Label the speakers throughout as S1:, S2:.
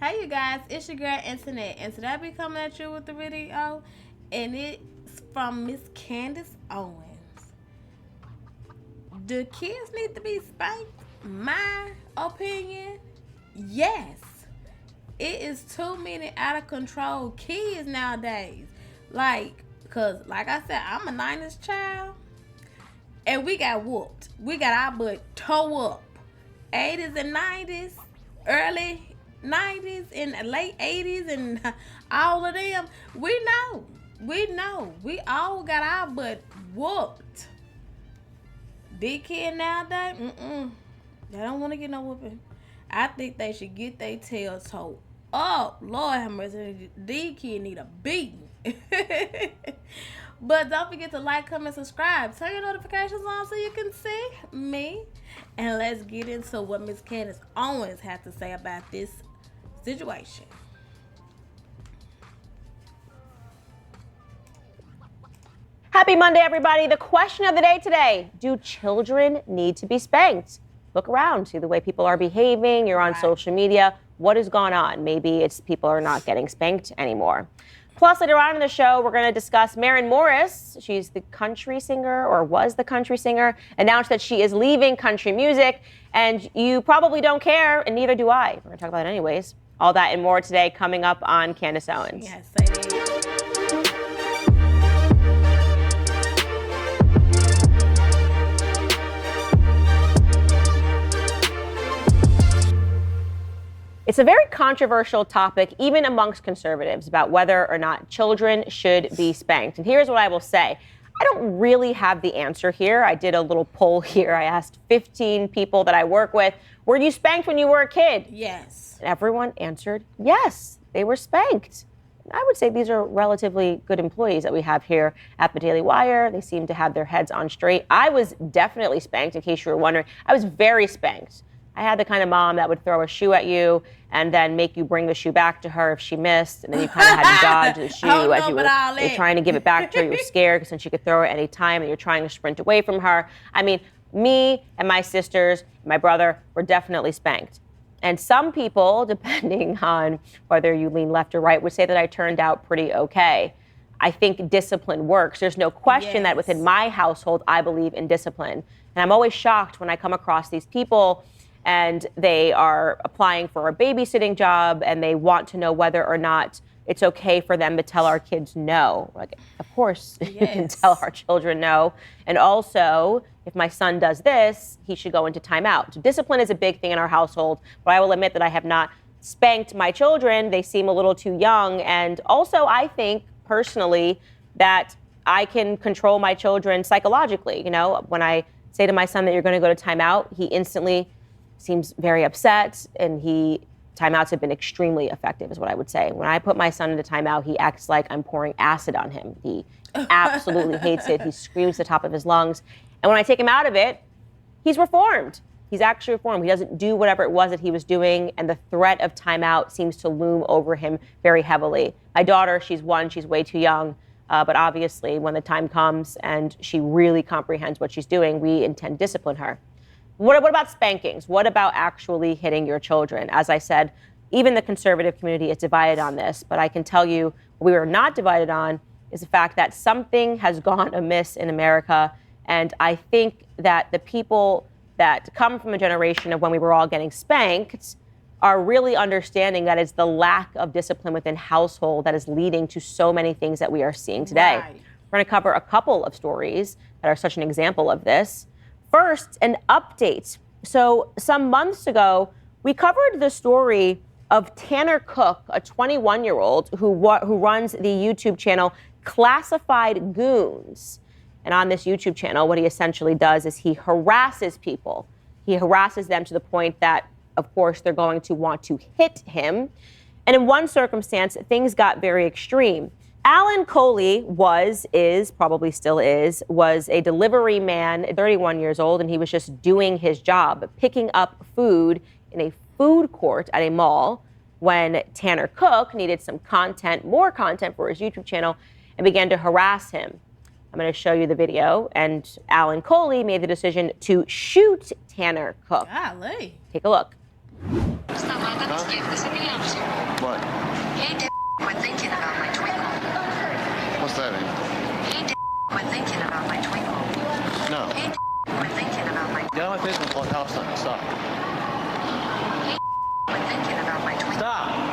S1: Hey you guys, it's your girl Internet, and today I be coming at you with the video, and it's from Miss Candace Owens. Do kids need to be spanked? My opinion, yes. It is too many out of control kids nowadays. Cause like I said, I'm a 90s child, and we got whooped. We got our butt toe up. 80s and 90s, early 90s and late 80s and all of them. We know. We all got our butt whooped. Big kid nowadays, they don't want to get no whooping. I think they should get their tail toe up. Lord have mercy. These kids need a beating. But don't forget to like, comment, subscribe. Turn your notifications on so you can see me. And let's get into what Miss Candace Owens had to say about this situation.
S2: Happy Monday, everybody. The question of the day today, do children need to be spanked? Look around, see the way people are behaving. You're on social media. What has gone on? Maybe it's people are not getting spanked anymore. Plus, later on in the show, we're going to discuss Maren Morris. She's the country singer, or was the country singer, announced that she is leaving country music. And you probably don't care, and neither do I. We're going to talk about it anyways. All that and more today coming up on Candace Owens.
S1: Yes, say that.
S2: It's a very controversial topic, even amongst conservatives, about whether or not children should be spanked. And here's what I will say. I don't really have the answer here. I did a little poll here. I asked 15 people that I work with, were you spanked when you were a kid?
S1: Yes.
S2: And everyone answered yes, they were spanked. I would say these are relatively good employees that we have here at the Daily Wire. They seem to have their heads on straight. I was definitely spanked, in case you were wondering. I was very spanked. I had the kind of mom that would throw a shoe at you and then make you bring the shoe back to her if she missed. And then you kind of had to dodge the shoe as you were trying to give it back to her. You were scared because then she could throw it any time and you're trying to sprint away from her. I mean, me and my sisters, my brother, were definitely spanked. And some people, depending on whether you lean left or right, would say that I turned out pretty okay. I think discipline works. There's no question that within my household, I believe in discipline. And I'm always shocked when I come across these people and they are applying for a babysitting job and they want to know whether or not it's okay for them to tell our kids no. Like, of course, you can tell our children no. And also, if my son does this, he should go into timeout. So discipline is a big thing in our household, but I will admit that I have not spanked my children. They seem a little too young. And also, I think personally that I can control my children psychologically. You know, when I say to my son that you're going to go to timeout, he instantly seems very upset, and timeouts have been extremely effective, is what I would say. When I put my son into timeout, he acts like I'm pouring acid on him. He absolutely hates it. He screams at the top of his lungs. And when I take him out of it, he's reformed. He's actually reformed. He doesn't do whatever it was that he was doing, and the threat of timeout seems to loom over him very heavily. My daughter, she's 1, she's way too young, but obviously when the time comes and she really comprehends what she's doing, we intend to discipline her. What about spankings? What about actually hitting your children? As I said, even the conservative community is divided on this, but I can tell you what we are not divided on is the fact that something has gone amiss in America, and I think that the people that come from a generation of when we were all getting spanked are really understanding that it's the lack of discipline within household that is leading to so many things that we are seeing today.
S1: Right.
S2: We're going to cover a couple of stories that are such an example of this. First, an update. So some months ago, we covered the story of Tanner Cook, a 21-year-old who runs the YouTube channel Classified Goons. And on this YouTube channel, what he essentially does is he harasses people. He harasses them to the point that, of course, they're going to want to hit him. And in one circumstance, things got very extreme. Alan Coley was a delivery man, 31 years old, and he was just doing his job, picking up food in a food court at a mall when Tanner Cook needed more content for his YouTube channel and began to harass him. I'm going to show you the video, and Alan Coley made the decision to shoot Tanner Cook.
S1: Golly.
S2: Take a look.
S3: What?
S4: Hey, quit thinking about my twinkle.
S3: What's that mean?
S4: Hey, quit thinking about my twinkle.
S3: No.
S4: Hey, quit thinking about my.
S3: Get on my face and call house sign. Stop.
S4: Hey, quit thinking about my twinkle.
S3: Stop.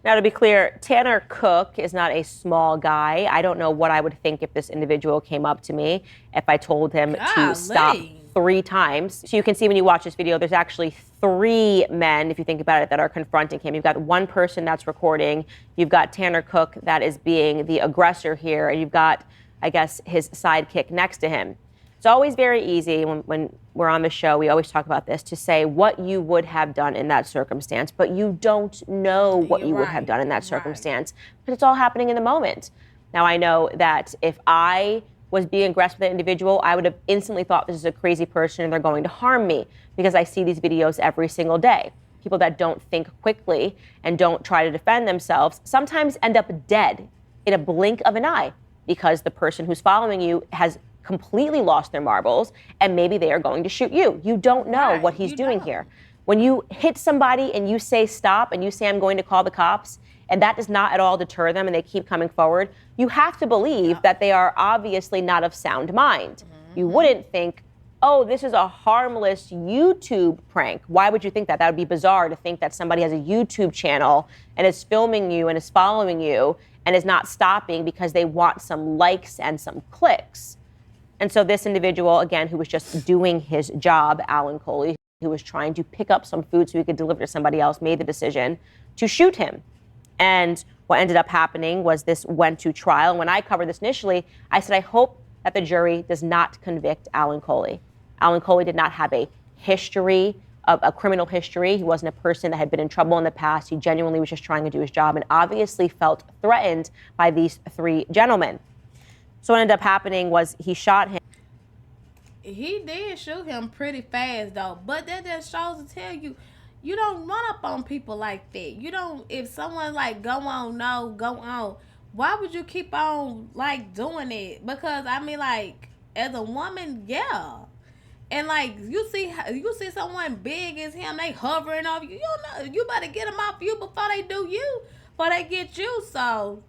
S2: Now, to be clear, Tanner Cook is not a small guy. I don't know what I would think if this individual came up to me if I told him to stop 3 times. So you can see when you watch this video, there's actually 3 men, if you think about it, that are confronting him. You've got one person that's recording. You've got Tanner Cook that is being the aggressor here. And you've got, I guess, his sidekick next to him. It's always very easy when we're on the show, we always talk about this, to say what you would have done in that circumstance, but you don't know what you would have done in that circumstance, because it's all happening in the moment. Now, I know that if I was being aggressive with an individual, I would have instantly thought this is a crazy person and they're going to harm me, because I see these videos every single day. People that don't think quickly and don't try to defend themselves sometimes end up dead in a blink of an eye, because the person who's following you has completely lost their marbles, and maybe they are going to shoot you. You don't know what he's doing here. When you hit somebody and you say stop and you say I'm going to call the cops, and that does not at all deter them and they keep coming forward, you have to believe that they are obviously not of sound mind. You wouldn't think, oh, this is a harmless YouTube prank. Why would you think that? That would be bizarre to think that somebody has a YouTube channel and is filming you and is following you and is not stopping because they want some likes and some clicks. And so this individual, again, who was just doing his job, Alan Coley, who was trying to pick up some food so he could deliver to somebody else, made the decision to shoot him. And what ended up happening was this went to trial. And when I covered this initially, I said, I hope that the jury does not convict Alan Coley. Alan Coley did not have a history, a criminal history. He wasn't a person that had been in trouble in the past. He genuinely was just trying to do his job and obviously felt threatened by these 3 gentlemen. So what ended up happening was he shot him.
S1: He did shoot him pretty fast, though. But that just shows to tell you, you don't run up on people like that. You don't, if someone like, go on, why would you keep on, like, doing it? Because, I mean, like, as a woman, yeah. And, like, you see someone big as him, they hovering off you. You don't know, you better get them off you before they do you, before they get you, so...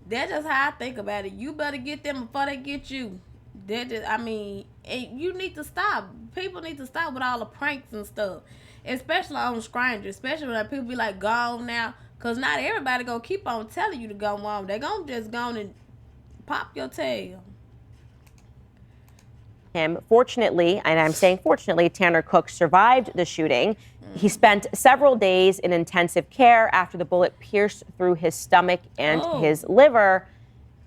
S1: That's just how I think about it. You better get them before they get you. That just, I mean, you need to stop. People need to stop with all the pranks and stuff. Especially on strangers. Especially when people be like, go on now. Because not everybody going to keep on telling you to go on. They're going to just go on and pop your tail.
S2: Fortunately, and I'm saying fortunately, Tanner Cook survived the shooting. He spent several days in intensive care after the bullet pierced through his stomach and his liver.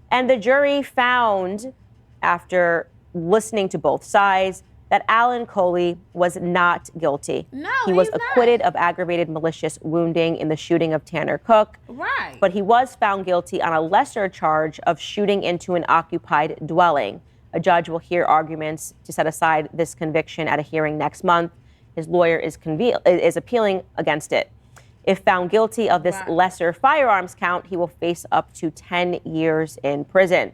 S2: And the jury found, after listening to both sides, that Alan Coley was not guilty.
S1: No,
S2: he was acquitted of aggravated malicious wounding in the shooting of Tanner Cook.
S1: Right.
S2: But he was found guilty on a lesser charge of shooting into an occupied dwelling. A judge will hear arguments to set aside this conviction at a hearing next month. His lawyer is appealing against it. If found guilty of this lesser firearms count, he will face up to 10 years in prison.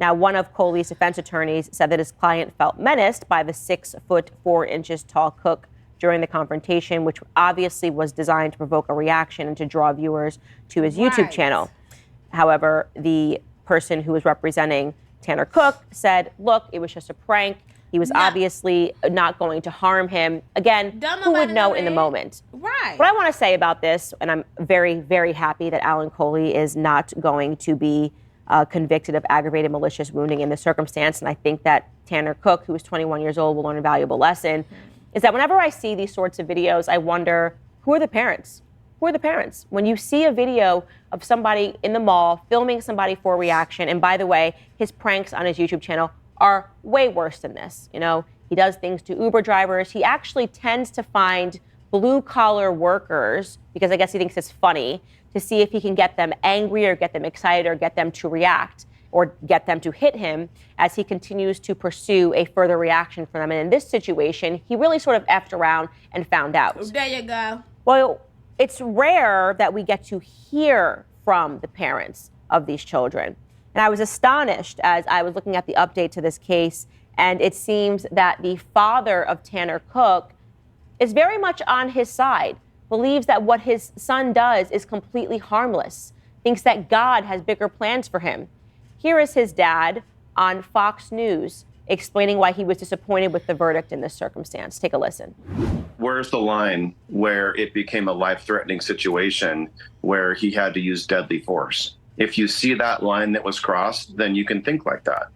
S2: Now, one of Coley's defense attorneys said that his client felt menaced by the 6 foot 4 inches tall Cook during the confrontation, which obviously was designed to provoke a reaction and to draw viewers to his YouTube channel. However, the person who was representing Tanner Cook said, look, it was just a prank. He was obviously not going to harm him. Again, who would know in the moment?
S1: Right.
S2: What I want to say about this, and I'm very, very happy that Alan Coley is not going to be convicted of aggravated malicious wounding in this circumstance, and I think that Tanner Cook, who is 21 years old, will learn a valuable lesson, is that whenever I see these sorts of videos, I wonder, who are the parents? Who are the parents? When you see a video of somebody in the mall filming somebody for a reaction, and by the way, his pranks on his YouTube channel are way worse than this. You know, he does things to Uber drivers. He actually tends to find blue-collar workers, because I guess he thinks it's funny, to see if he can get them angry or get them excited or get them to react or get them to hit him as he continues to pursue a further reaction from them. And in this situation, he really sort of effed around and found out.
S1: There you go.
S2: Well, it's rare that we get to hear from the parents of these children. And I was astonished as I was looking at the update to this case And it seems that the father of Tanner Cook is very much on his side, believes that what his son does is completely harmless, thinks that God has bigger plans for him. Here is his dad on Fox News explaining why he was disappointed with the verdict in this circumstance. Take a listen.
S5: Where's the line where it became a life-threatening situation where he had to use deadly force? If you see that line that was crossed, then you can think like that.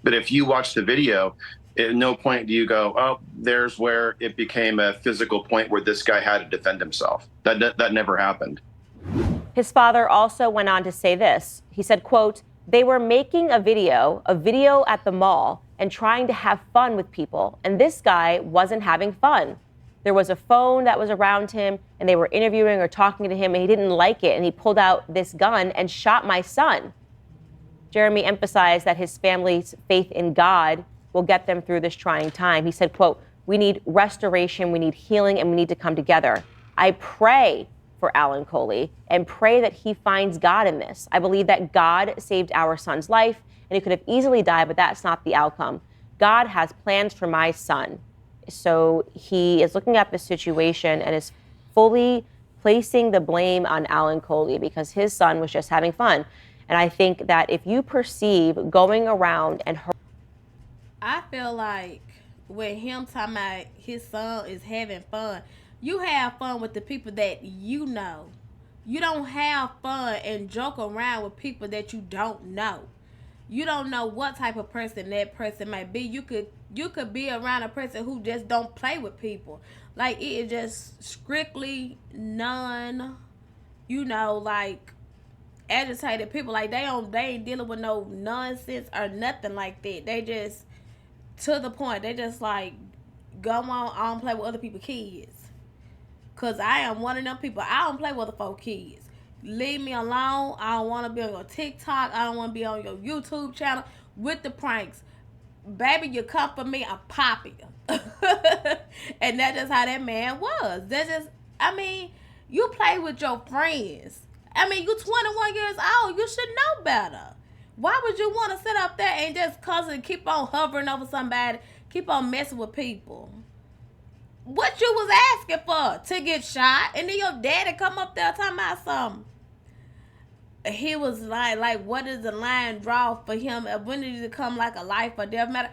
S5: But if you watch the video, at no point do you go, oh, there's where it became a physical point where this guy had to defend himself. That never happened.
S2: His father also went on to say this. He said, quote, "They were making a video at the mall and trying to have fun with people. And this guy wasn't having fun. There was a phone that was around him and they were interviewing or talking to him and he didn't like it. And he pulled out this gun and shot my son." Jeremy emphasized that his family's faith in God will get them through this trying time. He said, quote, "We need restoration, we need healing, and we need to come together. I pray for Alan Coley and pray that he finds God in this. I believe that God saved our son's life and he could have easily died, but that's not the outcome. God has plans for my son." So he is looking at the situation and is fully placing the blame on Alan Coley because his son was just having fun. And I think that if you perceive going around and
S1: I feel like with him talking about his son is having fun, you have fun with the people that you know. You don't have fun and joke around with people that you don't know. You don't know what type of person that person might be. You could be around a person who just don't play with people. Like, it is just strictly none, like agitated people. Like, they ain't dealing with no nonsense or nothing like that. They just to the point. They just like, go on, I don't play with other people's kids. Cause I am one of them people. I don't play with other folks' kids. Leave me alone. I don't want to be on your TikTok. I don't want to be on your YouTube channel with the pranks. Baby, you come for me, I'm popping you. And that's just how that man was. That's just, you play with your friends. You 21 years old. You should know better. Why would you want to sit up there and just constantly keep on hovering over somebody, keep on messing with people? What you was asking for? To get shot? And then your daddy come up there talking about something. He was like, what is the line draw for him? When did it become like a life or death matter?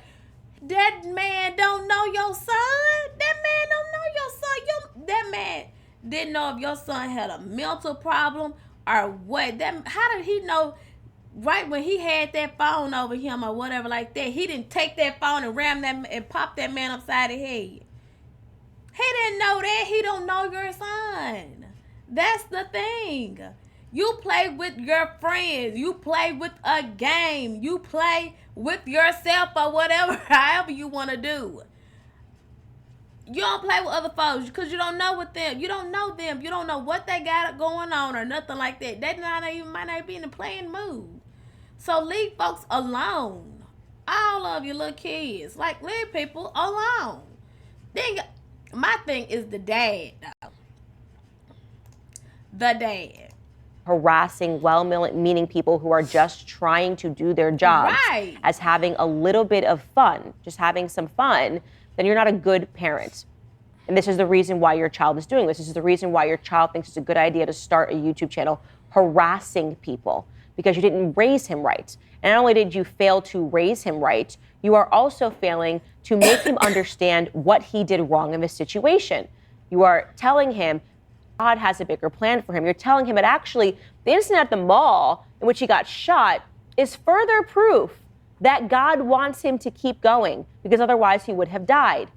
S1: That man don't know your son. That man don't know your son. That man didn't know if your son had a mental problem or what. How did he know right when he had that phone over him or whatever like that? He didn't take that phone and ram that and pop that man upside the head. He didn't know that. He don't know your son. That's the thing. You play with your friends. You play with a game. You play with yourself or whatever, however you want to do. You don't play with other folks because you don't know with them. You don't know them. You don't know what they got going on or nothing like that. They might not be in the playing mood. So leave folks alone. All of you little kids. Like, leave people alone. Then my thing is the dad, though. The dad.
S2: Harassing well-meaning people who are just trying to do their jobs as having a little bit of fun, just having some fun, then you're not a good parent. And this is the reason why your child is doing this. This is the reason why your child thinks it's a good idea to start a YouTube channel harassing people because you didn't raise him right. And not only did you fail to raise him right, you are also failing to make him understand what he did wrong in this situation. You are telling him God has a bigger plan for him. You're telling him that actually the incident at the mall in which he got shot is further proof that God wants him to keep going because otherwise he would have died.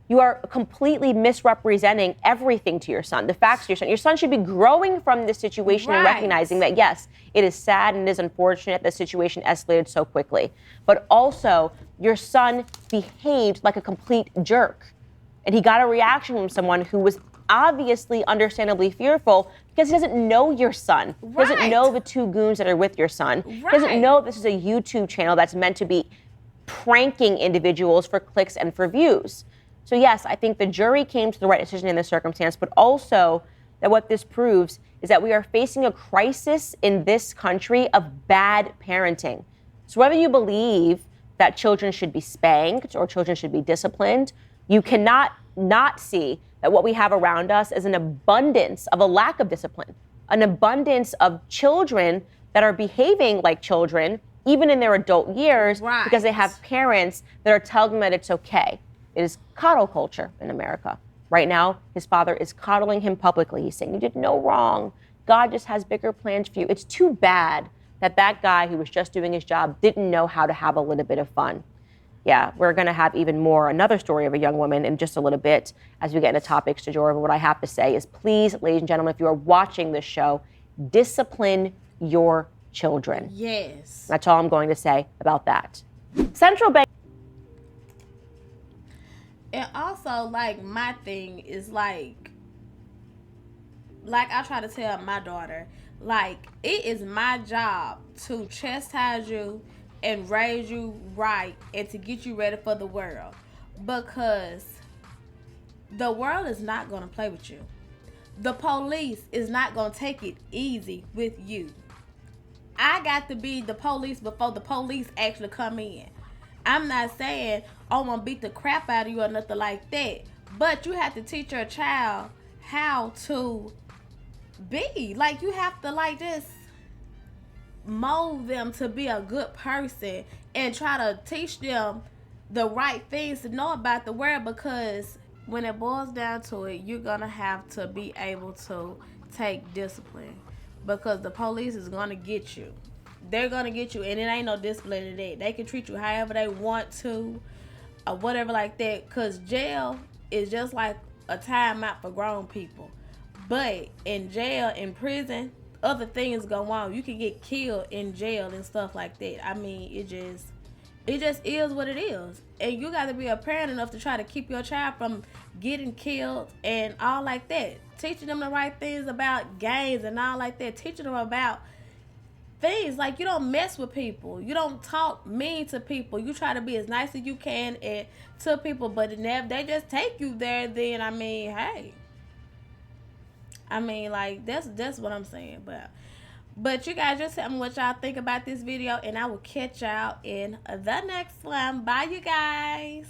S2: You are completely misrepresenting everything to your son, the facts to your son. Your son should be growing from this situation and recognizing that, yes, it is sad and it is unfortunate the situation escalated so quickly. But also, your son behaved like a complete jerk. And he got a reaction from someone who was obviously understandably fearful because he doesn't know your son. He doesn't know the two goons that are with your son. He doesn't know this is a YouTube channel that's meant to be pranking individuals for clicks and for views. So yes, I think the jury came to the right decision in this circumstance, but also that what this proves is that we are facing a crisis in this country of bad parenting. So whether you believe that children should be spanked or children should be disciplined, you cannot not see that what we have around us is an abundance of a lack of discipline, an abundance of children that are behaving like children, even in their adult years,
S1: Right.
S2: because they have parents that are telling them that it's okay. It is coddle culture in America. Right now, his father is coddling him publicly. He's saying, you did no wrong. God just has bigger plans for you. It's too bad that that guy who was just doing his job didn't know how to have a little bit of fun. Yeah, we're going to have even more, another story of a young woman in just a little bit as we get into topics du jour. But what I have to say is, please, ladies and gentlemen, if you are watching this show, discipline your children.
S1: Yes.
S2: That's all I'm going to say about that. Central Bank.
S1: And also, like, my thing is like I try to tell my daughter, like, it is my job to chastise you and raise you right and to get you ready for the world, because the world is not going to play with you. The police is not going to take it easy with you. I got to be the police before the police actually come in. I'm not saying, oh, I'm going to beat the crap out of you or nothing like that. But you have to teach your child how to be. Like, you have to, like, just mold them to be a good person and try to teach them the right things to know about the world, because when it boils down to it, you're going to have to be able to take discipline, because the police is going to get you. They're going to get you, and it ain't no discipline in that. They can treat you however they want to or whatever like that, because jail is just like a timeout for grown people. But in jail, in prison, other things go on. You can get killed in jail and stuff like that. I mean, it just is what it is. And you got to be a parent enough to try to keep your child from getting killed and all like that. Teaching them the right things about gangs and all like that. Teaching them about things like, you don't mess with people. You don't talk mean to people. You try to be as nice as you can to people. But if they just take you there, then, I mean, hey. I mean, like, that's what I'm saying. But you guys just tell me what y'all think about this video, and I will catch y'all in the next one. Bye, you guys.